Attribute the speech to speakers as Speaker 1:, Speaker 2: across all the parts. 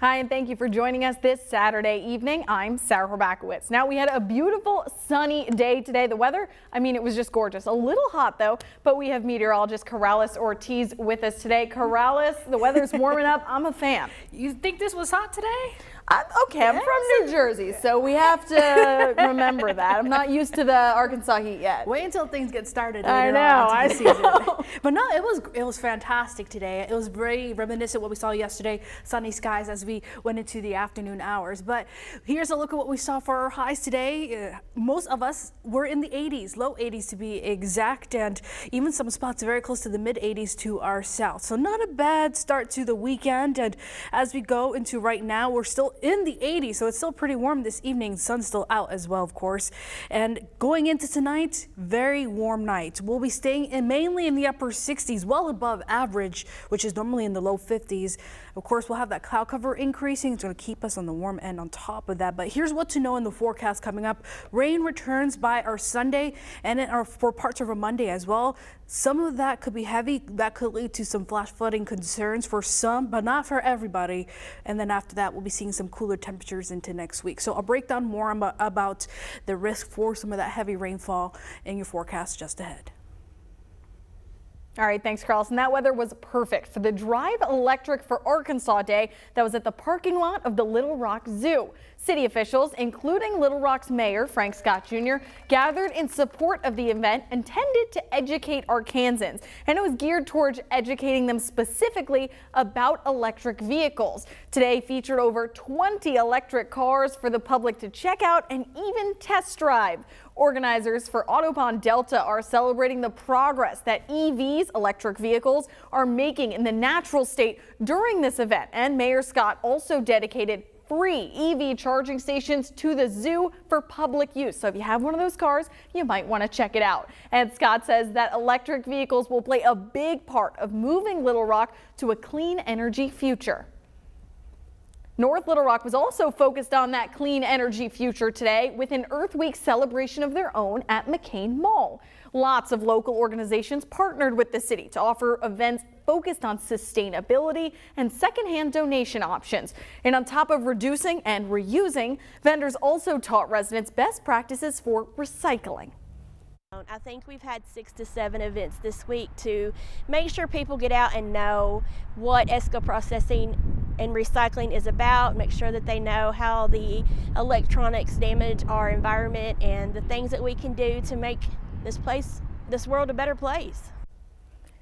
Speaker 1: Hi, and thank you for joining us this Saturday evening. I'm Sarah Horbacewicz. Now, we had a beautiful sunny day today. The weather, it was just gorgeous. A little hot, though, but we have meteorologist Corrales Ortiz with us today. Corrales, the weather's warming up. I'm a fan.
Speaker 2: You think this was hot today?
Speaker 1: Okay, I'm from New Jersey, so we have to remember that. I'm not used to the Arkansas heat yet.
Speaker 2: Wait until things get started.
Speaker 1: I know.
Speaker 2: Season. But no, it was fantastic today. It was very reminiscent of what we saw yesterday, sunny skies as we went into the afternoon hours. But here's a look at what we saw for our highs today. Most of us were in the 80s, low 80s to be exact, and even some spots very close to the mid 80s to our south. So not a bad start to the weekend. And as we go into right now, we're still in the 80s, so it's still pretty warm this evening. Sun's still out as well, of course. And going into tonight, very warm night. We'll be staying mainly in the upper 60s, well above average, which is normally in the low 50s. Of course, we'll have that cloud cover increasing. It's going to keep us on the warm end on top of that. But here's what to know in the forecast coming up. Rain returns by our Sunday and for parts of our Monday as well. Some of that could be heavy. That could lead to some flash flooding concerns for some, but not for everybody. And then after that, we'll be seeing some cooler temperatures into next week. So I'll break down more about the risk for some of that heavy rainfall in your forecast just ahead.
Speaker 1: All right, thanks, Carlson. That weather was perfect for the Drive Electric for Arkansas Day that was at the parking lot of the Little Rock Zoo. City officials, including Little Rock's mayor, Frank Scott Jr., gathered in support of the event intended to educate Arkansans. And it was geared towards educating them specifically about electric vehicles. Today featured over 20 electric cars for the public to check out and even test drive. Organizers for Autobahn Delta are celebrating the progress that EVs, electric vehicles, are making in the natural state during this event. And Mayor Scott also dedicated free EV charging stations to the zoo for public use. So if you have one of those cars, you might want to check it out. And Scott says that electric vehicles will play a big part of moving Little Rock to a clean energy future. North Little Rock was also focused on that clean energy future today with an Earth Week celebration of their own at McCain Mall. Lots of local organizations partnered with the city to offer events focused on sustainability and secondhand donation options. And on top of reducing and reusing, vendors also taught residents best practices for recycling.
Speaker 3: I think we've had 6 to 7 events this week to make sure people get out and know what ESCO processing and recycling is about, make sure that they know how the electronics damage our environment and the things that we can do to make this world a better place.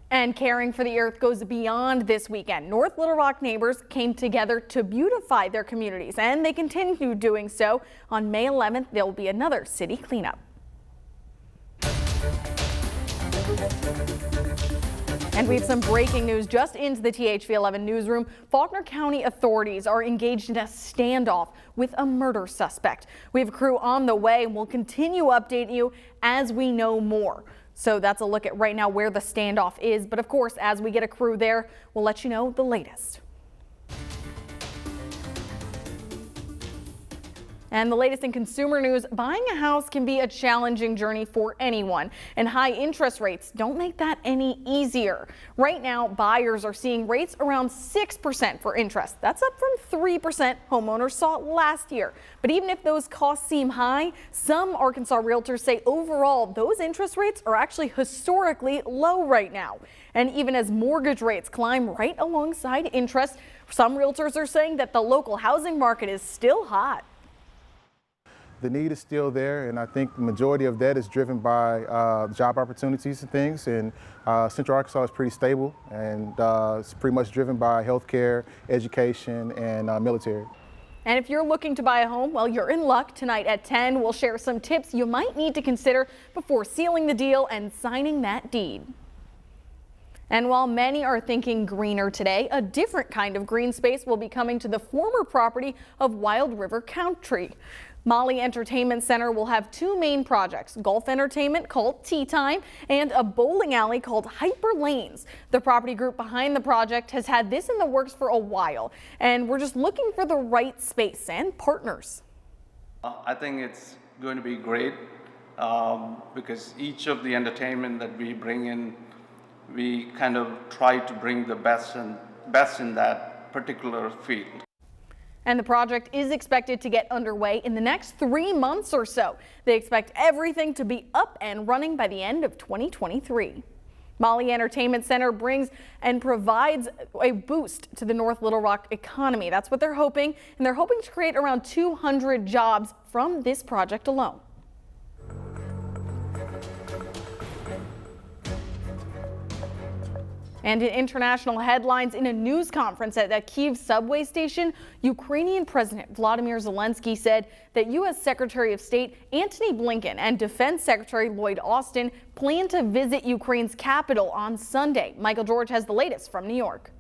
Speaker 1: And caring for the earth goes beyond this weekend. North Little Rock neighbors came together to beautify their communities, and they continue doing so. On May 11th, there will be another city cleanup. And we have some breaking news just into the THV 11 newsroom. Faulkner County authorities are engaged in a standoff with a murder suspect. We have a crew on the way and we'll continue updating you as we know more. So that's a look at right now where the standoff is. But of course, as we get a crew there, we'll let you know the latest. And the latest in consumer news, buying a house can be a challenging journey for anyone, and high interest rates don't make that any easier. Right now, buyers are seeing rates around 6% for interest. That's up from 3% homeowners saw last year. But even if those costs seem high, some Arkansas realtors say overall those interest rates are actually historically low right now. And even as mortgage rates climb right alongside interest, some realtors are saying that the local housing market is still hot.
Speaker 4: The need is still there, and I think the majority of that is driven by job opportunities and things. And Central Arkansas is pretty stable, and it's pretty much driven by healthcare, education, and military.
Speaker 1: And if you're looking to buy a home, well, you're in luck. Tonight at 10, we'll share some tips you might need to consider before sealing the deal and signing that deed. And while many are thinking greener today, a different kind of green space will be coming to the former property of Wild River Country. Molly Entertainment Center will have 2 main projects, golf entertainment called Tea Time and a bowling alley called Hyper Lanes. The property group behind the project has had this in the works for a while, and we're just looking for the right space and partners.
Speaker 5: I think it's going to be great because each of the entertainment that we bring in, we kind of try to bring the best in that particular field.
Speaker 1: And the project is expected to get underway in the next 3 months or so. They expect everything to be up and running by the end of 2023. Molly Entertainment Center brings and provides a boost to the North Little Rock economy. That's what they're hoping, and they're hoping to create around 200 jobs from this project alone. And in international headlines, in a news conference at the Kyiv subway station, Ukrainian President Vladimir Zelensky said that U.S. Secretary of State Antony Blinken and Defense Secretary Lloyd Austin plan to visit Ukraine's capital on Sunday. Michael George has the latest from New York.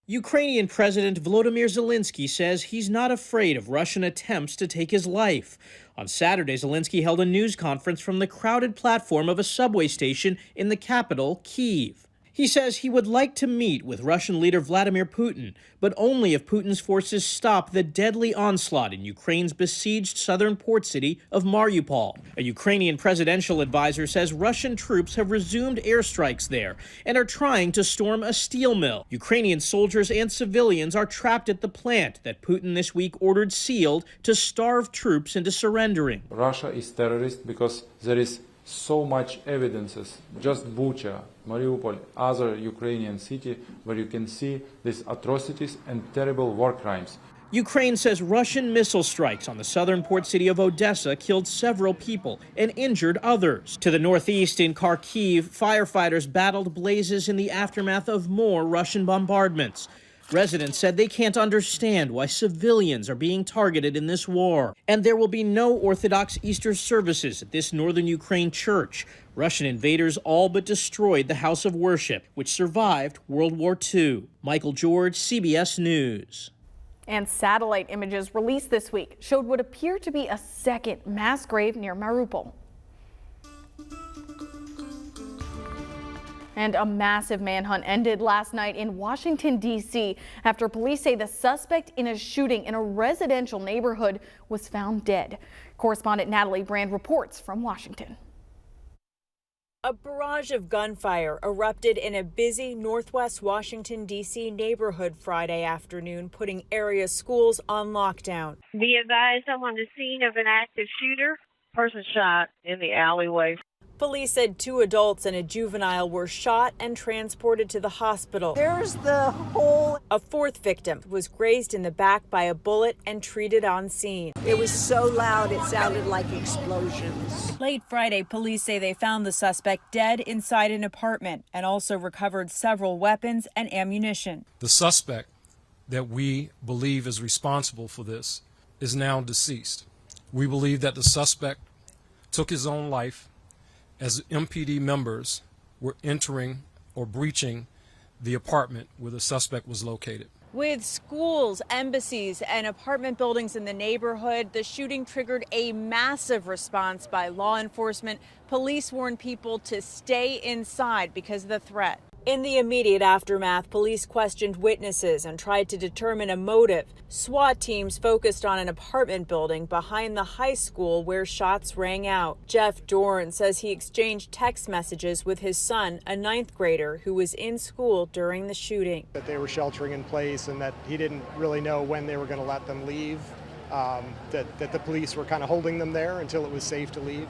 Speaker 6: Ukrainian President Volodymyr Zelensky says he's not afraid of Russian attempts to take his life. On Saturday, Zelensky held a news conference from the crowded platform of a subway station in the capital, Kyiv. He says he would like to meet with Russian leader Vladimir Putin, but only if Putin's forces stop the deadly onslaught in Ukraine's besieged southern port city of Mariupol. A Ukrainian presidential advisor says Russian troops have resumed airstrikes there and are trying to storm a steel mill. Ukrainian soldiers and civilians are trapped at the plant that Putin this week ordered sealed to starve troops into surrendering.
Speaker 7: Russia is terrorist because there is so much evidences, just Bucha, Mariupol, other Ukrainian city, where you can see these atrocities and terrible war crimes.
Speaker 6: Ukraine says Russian missile strikes on the southern port city of Odessa killed several people and injured others. To the northeast in Kharkiv, firefighters battled blazes in the aftermath of more Russian bombardments. Residents said they can't understand why civilians are being targeted in this war. And there will be no Orthodox Easter services at this northern Ukraine church. Russian invaders all but destroyed the house of worship, which survived World War II. Michael George, CBS News.
Speaker 1: And satellite images released this week showed what appeared to be a second mass grave near Mariupol. And a massive manhunt ended last night in Washington, D.C. after police say the suspect in a shooting in a residential neighborhood was found dead. Correspondent Natalie Brand reports from Washington.
Speaker 8: A barrage of gunfire erupted in a busy northwest Washington, D.C. neighborhood Friday afternoon, putting area schools on lockdown.
Speaker 9: Be advised, I'm on the scene of an active shooter. Person shot in the alleyway.
Speaker 8: Police said 2 adults and a juvenile were shot and transported to the hospital.
Speaker 10: There's the hole.
Speaker 8: A 4th victim was grazed in the back by a bullet and treated on scene.
Speaker 10: It was so loud it sounded like explosions.
Speaker 8: Late Friday, police say they found the suspect dead inside an apartment and also recovered several weapons and ammunition.
Speaker 11: The suspect that we believe is responsible for this is now deceased. We believe that the suspect took his own life as MPD members were entering or breaching the apartment where the suspect was located.
Speaker 8: With schools, embassies, and apartment buildings in the neighborhood, the shooting triggered a massive response by law enforcement. Police warned people to stay inside because of the threat. In the immediate aftermath, police questioned witnesses and tried to determine a motive. SWAT teams focused on an apartment building behind the high school where shots rang out. Jeff Dorn says he exchanged text messages with his son, a 9th grader who was in school during the shooting.
Speaker 12: That they were sheltering in place and that he didn't really know when they were going to let them leave, that the police were kind of holding them there until it was safe to leave.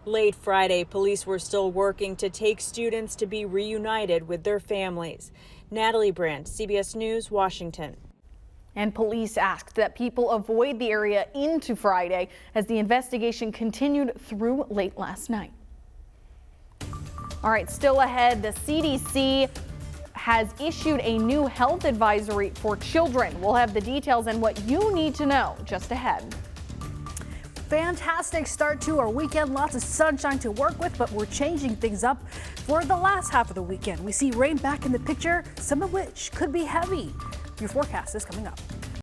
Speaker 8: Late Friday, police were still working to take students to be reunited with their families. Natalie Brandt, CBS News, Washington.
Speaker 1: And police asked that people avoid the area into Friday as the investigation continued through late last night. All right, still ahead, the CDC has issued a new health advisory for children. We'll have the details and what you need to know just ahead.
Speaker 2: Fantastic start to our weekend. Lots of sunshine to work with, but we're changing things up for the last half of the weekend. We see rain back in the picture, some of which could be heavy. Your forecast is coming up.